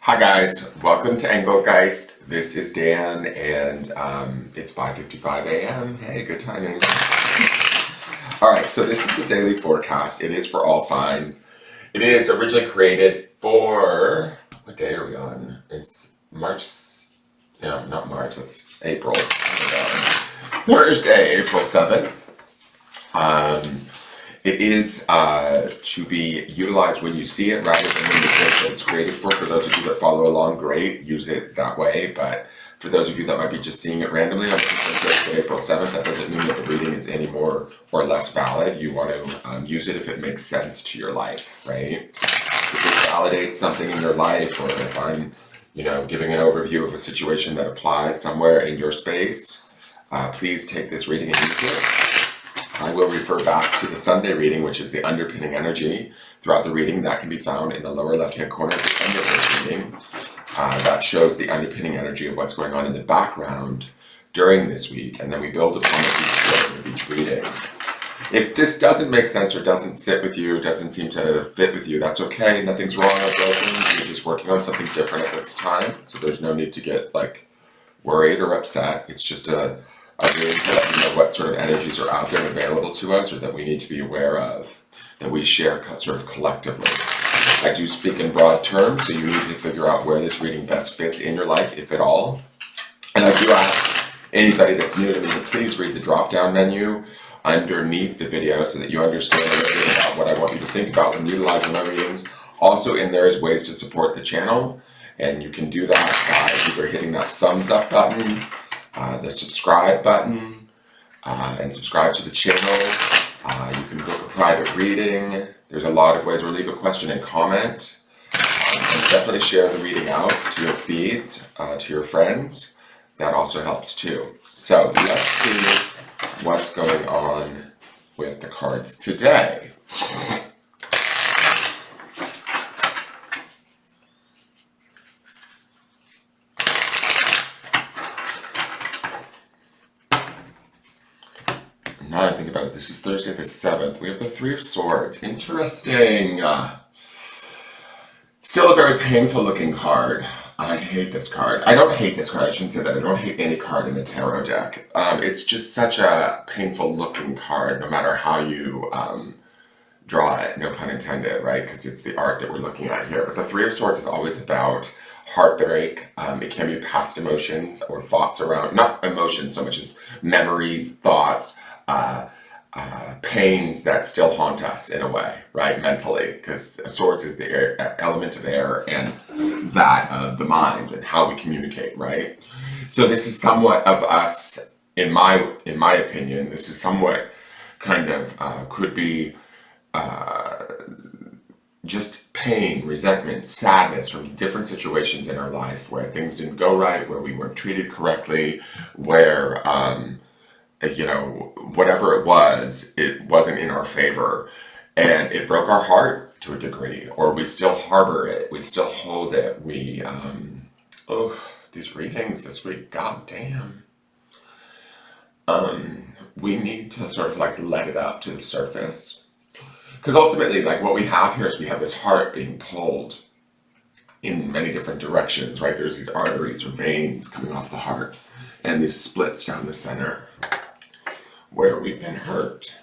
Hi guys, welcome to Engelgeist. This is Dan and it's 5:55 a.m. Hey, good timing. Alright, so this is the daily forecast. It is for all signs. It is originally created for, what day are we on? It's March, no, not March, it's April. Thursday, April 7th. It is to be utilized when you see it rather than when you think that it's created for. For those of you that follow along, great, use it that way. But for those of you that might be just seeing it randomly on Thursday, April 7th, that doesn't mean that the reading is any more or less valid. You want to use it if it makes sense to your life, right? If it validates something in your life, or if I'm, giving an overview of a situation that applies somewhere in your space, please take this reading and use it. I will refer back to the Sunday reading, which is the underpinning energy throughout the reading. That can be found in the lower left-hand corner of the end of this reading. That shows the underpinning energy of what's going on in the background during this week, and then we build upon it each reading. If this doesn't make sense or doesn't sit with you, doesn't seem to fit with you, that's okay. Nothing's wrong or broken. You're just working on something different at this time, so there's no need to get worried or upset. It's just a reading to let you know what sort of energies are out there and available to us, or that we need to be aware of, that we share sort of collectively. I do speak in broad terms, so you need to figure out where this reading best fits in your life, if at all. And I do ask anybody that's new to me to please read the drop-down menu underneath the video so that you understand a little bit about what I want you to think about when utilizing my readings. Also in there is ways to support the channel, and you can do that by either hitting that thumbs up button, the subscribe button, and subscribe to the channel. You can book a private reading. There's a lot of ways, or leave a question and comment. And definitely share the reading out to your feeds, to your friends. That also helps too. So let's see what's going on with the cards today. Now I think about it, this is Thursday the 7th. We have the Three of Swords. Interesting. Still a very painful looking card. I hate this card. I don't hate this card. I shouldn't say that. I don't hate any card in the tarot deck. It's just such a painful looking card, no matter how you draw it. No pun intended, right? Because it's the art that we're looking at here. But the Three of Swords is always about heartbreak. It can be past emotions or thoughts around, not emotions so much as memories, thoughts, pains that still haunt us in a way, right, mentally, because swords is the element of air and that of the mind and how we communicate, right? So this is somewhat of us, in my opinion, this is somewhat kind of could be just pain, resentment, sadness from different situations in our life where things didn't go right, where we weren't treated correctly, where whatever it wasn't in our favor, and it broke our heart to a degree, or we still harbor it, we still hold it. These readings this week, god damn. We need to sort of let it up to the surface, because ultimately, what we have here is we have this heart being pulled in many different directions, right? There's these arteries or veins coming off the heart, and these splits down the center, where we've been hurt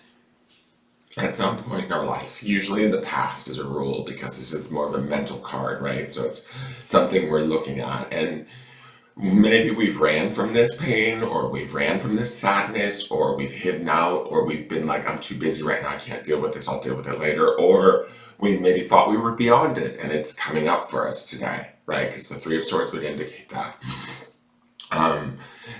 at some point in our life, usually in the past as a rule, because this is more of a mental card, right? So it's something we're looking at, and maybe we've ran from this pain, or we've ran from this sadness, or we've hidden out, or we've been I'm too busy right now, I can't deal with this, I'll deal with it later, or we maybe thought we were beyond it, and it's coming up for us today, right? Because the Three of Swords would indicate that.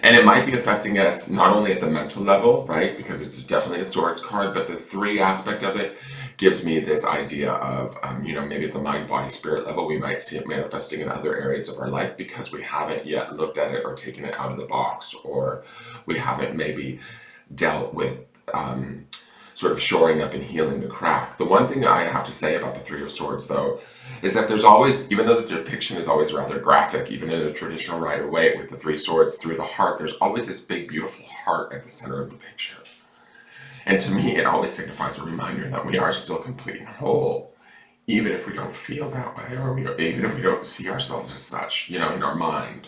And it might be affecting us not only at the mental level, right? Because it's definitely a swords card, but the three aspect of it gives me this idea of, maybe at the mind, body, spirit level, we might see it manifesting in other areas of our life because we haven't yet looked at it or taken it out of the box, or we haven't maybe dealt with sort of shoring up and healing the crack. The one thing I have to say about the Three of Swords, though, is that there's always, even though the depiction is always rather graphic, even in a traditional Rider-Waite with the three swords through the heart, there's always this big, beautiful heart at the center of the picture. And to me, it always signifies a reminder that we are still complete and whole, even if we don't feel that way, or even if we don't see ourselves as such, in our mind,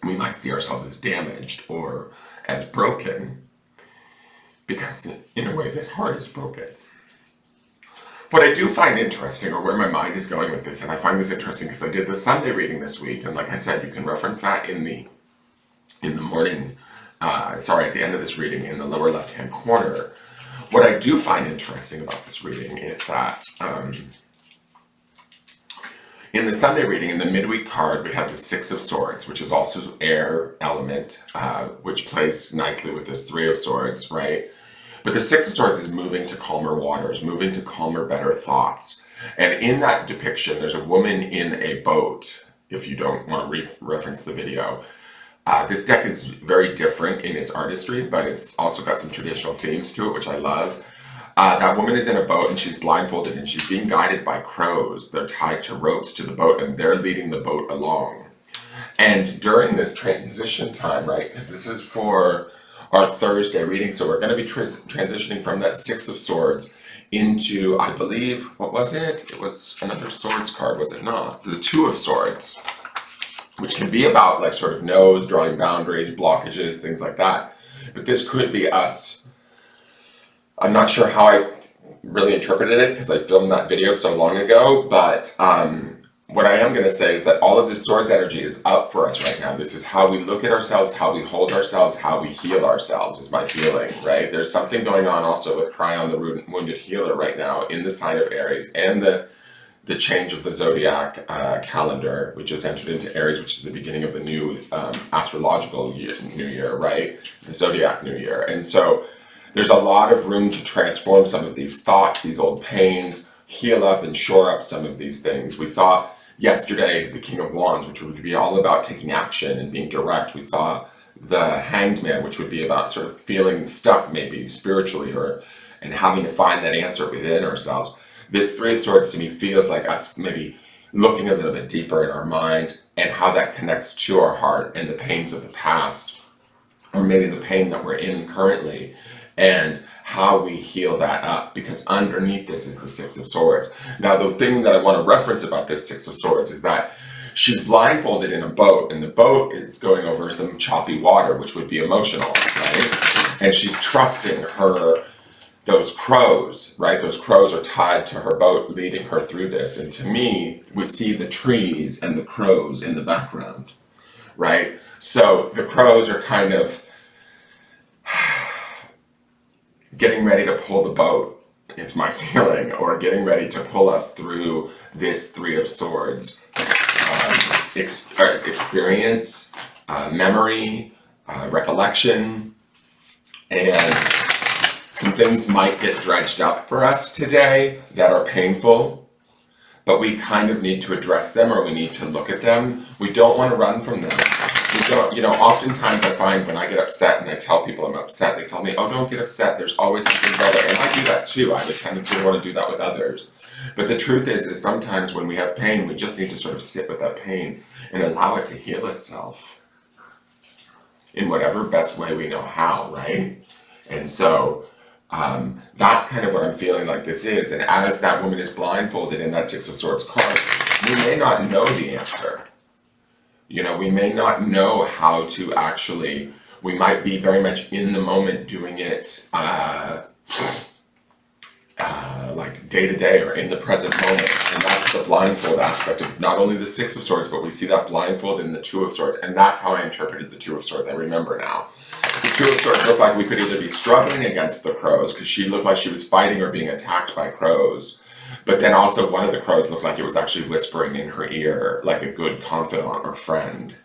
we might see ourselves as damaged or as broken, because in a way this heart is broken. What I do find interesting, or where my mind is going with this, and I find this interesting because I did the Sunday reading this week, and like I said, you can reference that in the morning, at the end of this reading in the lower left-hand corner. What I do find interesting about this reading is that in the Sunday reading, in the midweek card, we have the Six of Swords, which is also air element, which plays nicely with this Three of Swords, right? But the Six of Swords is moving to calmer waters, moving to calmer, better thoughts. And in that depiction, there's a woman in a boat, if you don't want to reference the video. This deck is very different in its artistry, but it's also got some traditional themes to it, which I love. That woman is in a boat and she's blindfolded and she's being guided by crows. They're tied to ropes to the boat and they're leading the boat along. And during this transition time, right, because this is for our Thursday reading, so we're going to be transitioning from that Six of Swords into, I believe, what was it? It was another Swords card, was it not? The Two of Swords, which can be about like sort of no's, drawing boundaries, blockages, things like that. But this could be us. I'm not sure how I really interpreted it because I filmed that video so long ago, but what I am going to say is that all of this Swords energy is up for us right now. This is how we look at ourselves, how we hold ourselves, how we heal ourselves is my feeling, right? There's something going on also with Cryon, the Wounded Healer right now in the sign of Aries, and the change of the zodiac calendar, which just entered into Aries, which is the beginning of the new astrological new year, right? The zodiac new year. And so there's a lot of room to transform some of these thoughts, these old pains, heal up and shore up some of these things. We saw yesterday the King of Wands, which would be all about taking action and being direct. We saw the Hanged Man, which would be about sort of feeling stuck maybe spiritually and having to find that answer within ourselves. This Three of Swords to me feels like us maybe looking a little bit deeper in our mind and how that connects to our heart and the pains of the past, or maybe the pain that we're in currently, and how we heal that up, because underneath this is the Six of Swords. Now, the thing that I want to reference about this Six of Swords is that she's blindfolded in a boat, and the boat is going over some choppy water, which would be emotional, right? And she's trusting those crows, right? Those crows are tied to her boat, leading her through this. And to me, we see the trees and the crows in the background, right? So the crows are kind of getting ready to pull the boat, is my feeling, or getting ready to pull us through this Three of Swords experience, memory, recollection, and some things might get dredged up for us today that are painful, but we kind of need to address them, or we need to look at them. We don't want to run from them. We don't, oftentimes I find when I get upset and I tell people I'm upset, they tell me, oh, don't get upset, there's always something better. And I do that too. I have a tendency to want to do that with others. But the truth is sometimes when we have pain, we just need to sort of sit with that pain and allow it to heal itself in whatever best way we know how, right? And so that's kind of what I'm feeling like this is. And as that woman is blindfolded in that Six of Swords card, we may not know the answer. We may not know how to actually, we might be very much in the moment doing it like day to day or in the present moment. And that's the blindfold aspect of not only the Six of Swords, but we see that blindfold in the Two of Swords. And that's how I interpreted the Two of Swords. I remember now. The Two of Swords looked like we could either be struggling against the crows, because she looked like she was fighting or being attacked by crows. But then also one of the crows looked like it was actually whispering in her ear, like a good confidant or friend.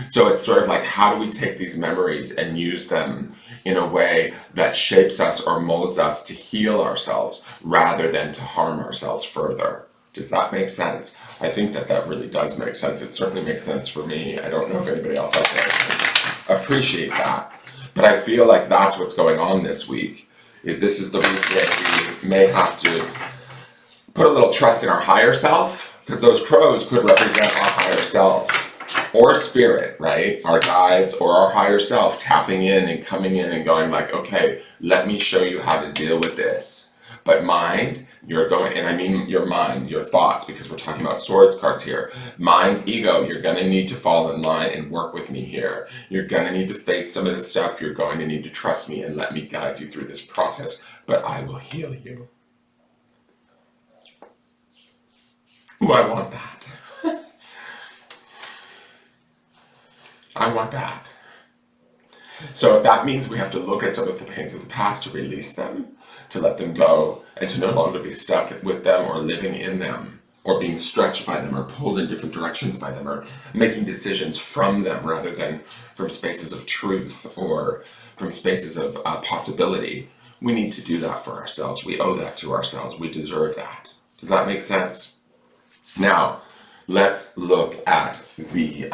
So it's sort of like, how do we take these memories and use them in a way that shapes us or molds us to heal ourselves rather than to harm ourselves further? Does that make sense? I think that really does make sense. It certainly makes sense for me. I don't know if anybody else out there can appreciate that. But I feel like that's what's going on this week, this is the week where we may have to put a little trust in our higher self, because those crows could represent our higher self or spirit, right? Our guides or our higher self tapping in and coming in and going like, okay, let me show you how to deal with this. But mind, You're going, and I mean your mind, your thoughts, because we're talking about swords cards here. Mind, ego, you're going to need to fall in line and work with me here. You're going to need to face some of this stuff. You're going to need to trust me and let me guide you through this process, but I will heal you. Ooh, I want that. I want that. So if that means we have to look at some of the pains of the past to release them, to let them go, and to no longer be stuck with them or living in them, or being stretched by them or pulled in different directions by them, or making decisions from them rather than from spaces of truth or from spaces of possibility, we need to do that for ourselves. We owe that to ourselves. We deserve that. Does that make sense? Now, let's look at the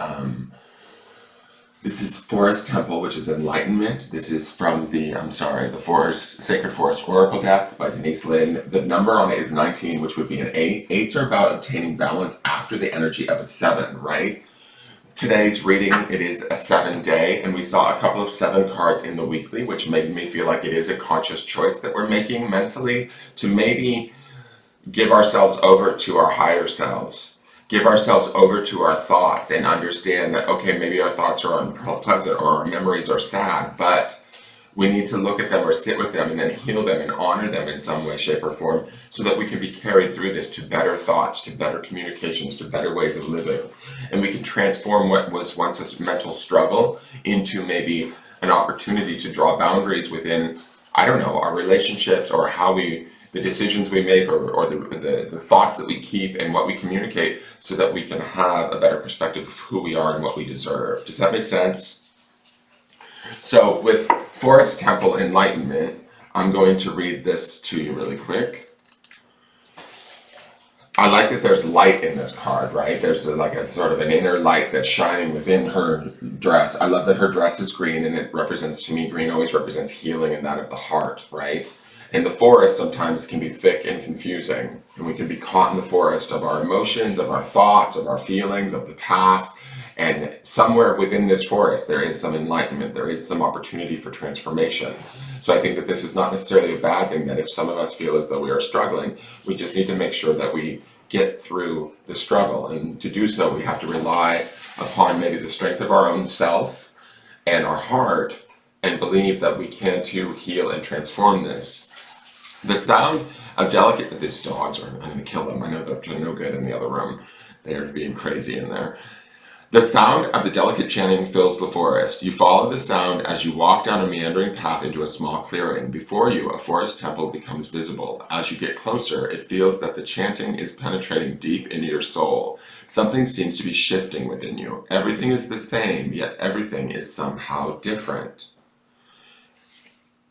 this is Forest Temple, which is Enlightenment. This is from the Sacred Forest Oracle deck by Denise Linn. The number on it is 19, which would be an 8. 8s are about obtaining balance after the energy of a 7, right? Today's reading, it is a 7 day, and we saw a couple of 7 cards in the weekly, which made me feel like it is a conscious choice that we're making mentally to maybe give ourselves over to our higher selves. Give ourselves over to our thoughts and understand that, okay, maybe our thoughts are unpleasant or our memories are sad, but we need to look at them or sit with them and then heal them and honor them in some way, shape, or form so that we can be carried through this to better thoughts, to better communications, to better ways of living. And we can transform what was once a mental struggle into maybe an opportunity to draw boundaries within, I don't know, our relationships or how the decisions we make or the thoughts that we keep and what we communicate so that we can have a better perspective of who we are and what we deserve. Does that make sense? So with Forest Temple Enlightenment, I'm going to read this to you really quick. I like that there's light in this card, right? There's like a sort of an inner light that's shining within her dress. I love that her dress is green, and it represents, to me, green always represents healing and that of the heart, right? And the forest sometimes can be thick and confusing, and we can be caught in the forest of our emotions, of our thoughts, of our feelings, of the past. And somewhere within this forest, there is some enlightenment, there is some opportunity for transformation. So I think that this is not necessarily a bad thing, that if some of us feel as though we are struggling, we just need to make sure that we get through the struggle. And to do so, we have to rely upon maybe the strength of our own self and our heart and believe that we can too heal and transform this. The sound of delicate, these dogs are, I'm going to kill them. I know they're no good in the other room. They are being crazy in there. The sound of the delicate chanting fills the forest. You follow the sound as you walk down a meandering path into a small clearing. Before you, a forest temple becomes visible. As you get closer, it feels that the chanting is penetrating deep into your soul. Something seems to be shifting within you. Everything is the same, yet everything is somehow different.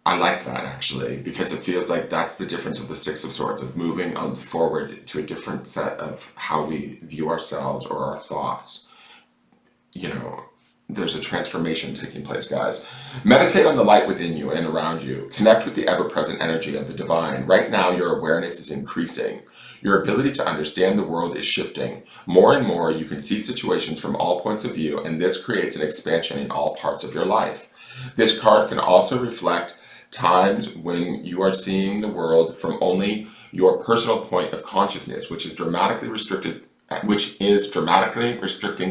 I like that, actually, because it feels like that's the difference of the Six of Swords, of moving on forward to a different set of how we view ourselves or our thoughts. You know, there's a transformation taking place, guys. Meditate on the light within you and around you. Connect with the ever-present energy of the divine. Right now, your awareness is increasing. Your ability to understand the world is shifting. More and more, you can see situations from all points of view, and this creates an expansion in all parts of your life. This card can also reflect times when you are seeing the world from only your personal point of consciousness, which is dramatically restricting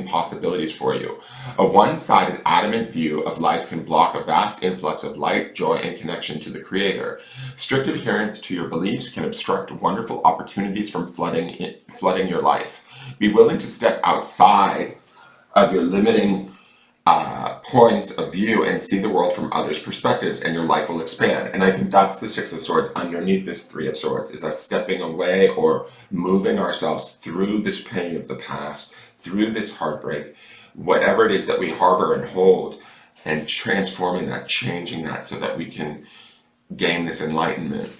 possibilities for you. A one-sided, adamant view of life can block a vast influx of light, joy, and connection to the Creator. Strict adherence to your beliefs can obstruct wonderful opportunities from flooding your life. Be willing to step outside of your limiting points of view and see the world from others' perspectives, and your life will expand. And I think that's the Six of Swords underneath this Three of Swords, is us stepping away or moving ourselves through this pain of the past, through this heartbreak, whatever it is that we harbor and hold, and transforming that, changing that so that we can gain this enlightenment.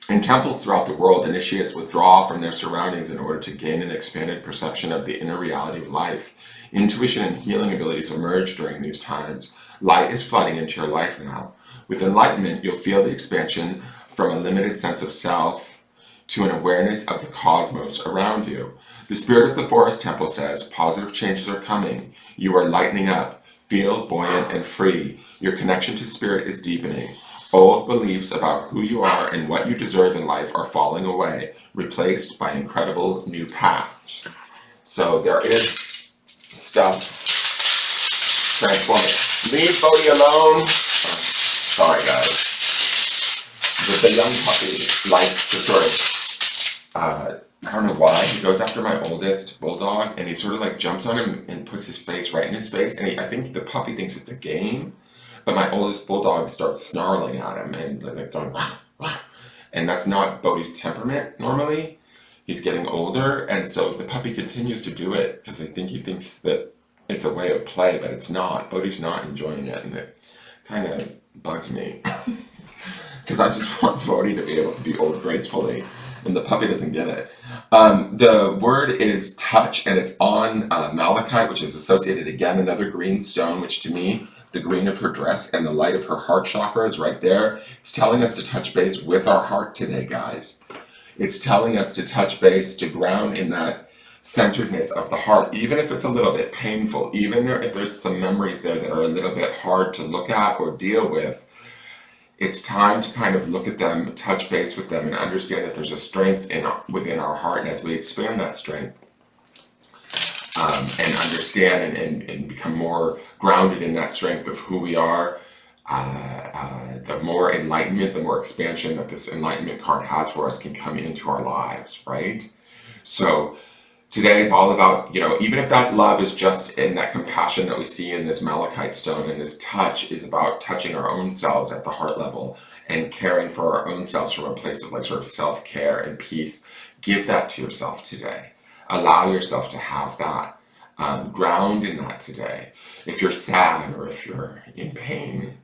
In temples throughout the world, initiates withdraw from their surroundings in order to gain an expanded perception of the inner reality of life. Intuition and healing abilities emerge during these times. Light is flooding into your life now. With enlightenment, you'll feel the expansion from a limited sense of self to an awareness of the cosmos around you. The spirit of the Forest Temple says, positive changes are coming. You are lightening up. Feel buoyant and free. Your connection to spirit is deepening. Old beliefs about who you are and what you deserve in life are falling away, replaced by incredible new paths. So there is stuff transforming. Leave Bodhi alone. Oh, sorry, guys. The young puppy likes to sort of, I don't know why, he goes after my oldest bulldog, and he sort of like jumps on him and puts his face right in his face, and I think the puppy thinks it's a game, but my oldest bulldog starts snarling at him and like going, wah, wah. And that's not Bodhi's temperament normally. He's getting older, and so the puppy continues to do it because I think he thinks that it's a way of play, but it's not. Bodhi's not enjoying it, and it kind of bugs me. Because I just want Bodhi to be able to be old gracefully, and the puppy doesn't get it. The word is touch, and it's on malachite, which is associated, again, another green stone, which to me, the green of her dress and the light of her heart chakra is right there. It's telling us to touch base with our heart today, guys. It's telling us to touch base, to ground in that centeredness of the heart, even if it's a little bit painful, even if there's some memories there that are a little bit hard to look at or deal with. It's time to kind of look at them, touch base with them, and understand that there's a strength within our heart. And as we expand that strength and understand and become more grounded in that strength of who we are, the more enlightenment, the more expansion that this enlightenment card has for us can come into our lives, right? So today is all about, even if that love is just in that compassion that we see in this malachite stone, and this touch is about touching our own selves at the heart level and caring for our own selves from a place of like sort of self-care and peace. Give that to yourself today. Allow yourself to have that. Ground in that today. If you're sad or if you're in pain,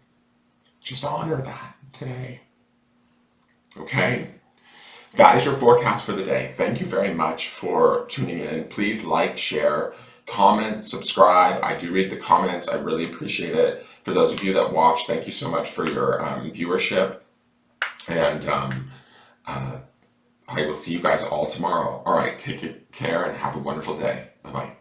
just honor that today. Okay? That is your forecast for the day. Thank you very much for tuning in. Please like, share, comment, subscribe. I do read the comments. I really appreciate it. For those of you that watch, thank you so much for your viewership. And I will see you guys all tomorrow. All right, take care and have a wonderful day. Bye-bye.